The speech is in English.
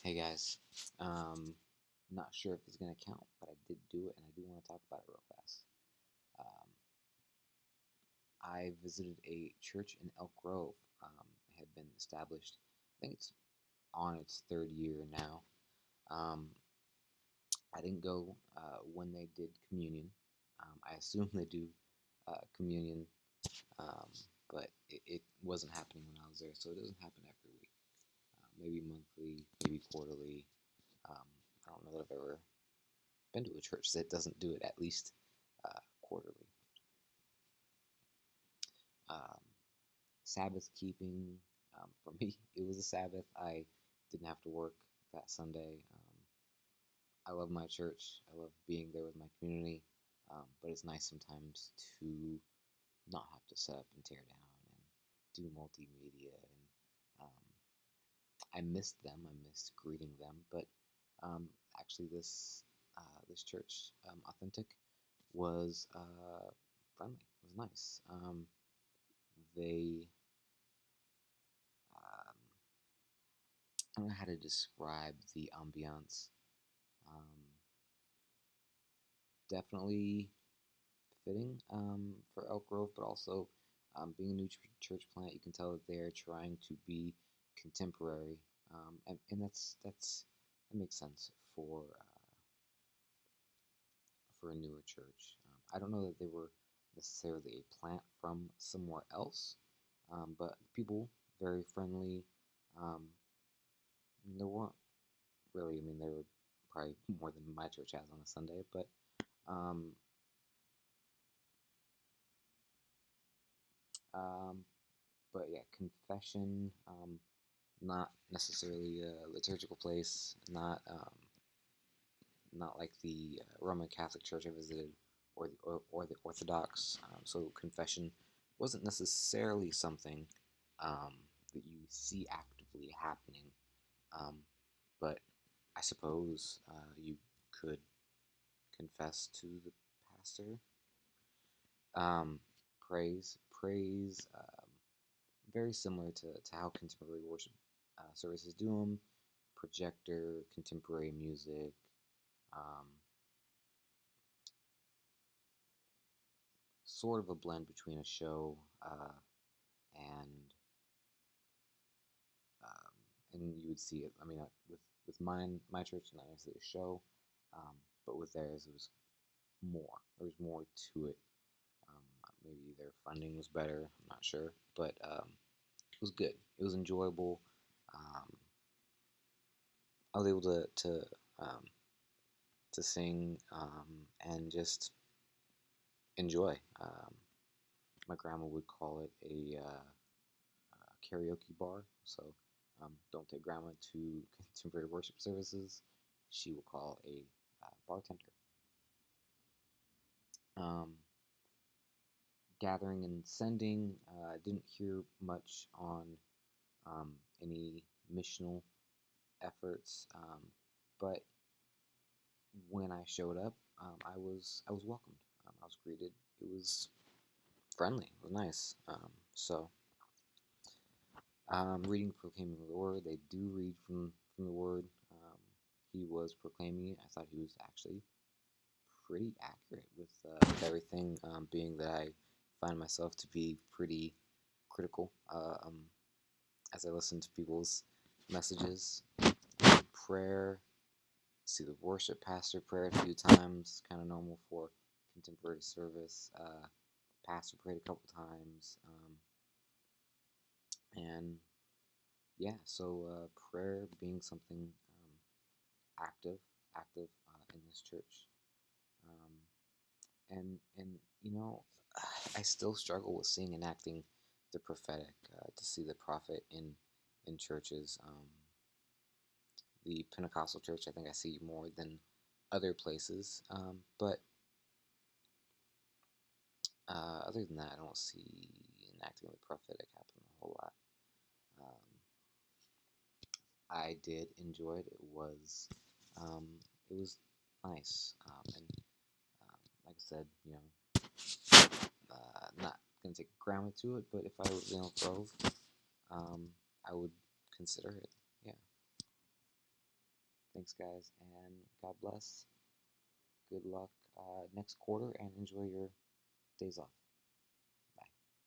Hey guys, not sure if it's gonna count, but I did do it, and I do want to talk about it real fast. Um, I visited a church in Elk Grove. It had been established. I think it's on its third year now. Um, I didn't go when they did communion. I assume they do communion, um, but it wasn't happening when I was there, so it doesn't happen every week. Maybe monthly, maybe quarterly. Um, I don't know that I've ever been to a church that doesn't do it at least quarterly. Um, Sabbath keeping, for me, it was a Sabbath. I didn't have to work that Sunday. I love my church. I love being there with my community, but it's nice sometimes to not have to set up and tear down and do multimedia. And I missed them. I missed greeting them. But actually, this church, Authentic, was friendly. It was nice. They I don't know how to describe the ambiance. Um, Definitely fitting for Elk Grove, but also being a new church plant, you can tell that they're trying to be contemporary, and that makes sense for a newer church. I don't know that they were necessarily a plant from somewhere else, but people very friendly. Um, there weren't really. I mean, there were probably more than my church has on a Sunday, um, um, but yeah, confession. Not necessarily a liturgical place. Not like the Roman Catholic Church I visited, or the Orthodox. So confession wasn't necessarily something that you see actively happening, um, but I suppose you could confess to the pastor. Um, praise, very similar to how contemporary worship services do them. Projector, contemporary music, um, sort of a blend between a show and and you would see it. I mean, with my church, not necessarily a show, but with theirs, it was more. There was more to it. Maybe their funding was better. I'm not sure, but it was good. It was enjoyable. Um, I was able um, to sing and just enjoy. My grandma would call it a karaoke bar. So don't take grandma to contemporary worship services. She will call a bartender. Um, Gathering and sending. I didn't hear much on any missional efforts, but when I showed up, I was welcomed. I was greeted. It was friendly. It was nice. Reading, proclaiming the word. They do read from the word. He was proclaiming it. I thought he was actually pretty accurate with everything. Being that I find myself to be pretty critical as I listen to people's messages. Prayer. See the worship pastor prayer a few times. Kind of normal for contemporary service. Pastor prayed a couple times. And yeah, so prayer being something active, in this church, and you know, I still struggle with seeing and acting the prophetic. To see the prophet in churches, the Pentecostal church, I think I see more than other places, but other than that, I don't see enacting the prophetic happen a whole lot. Um, I did enjoy it. Um, it was nice, and like I said, not gonna take grandma to it, but if I was in Elk Grove, I would consider it. Yeah. Thanks, guys, and God bless. Good luck next quarter, and enjoy your days off.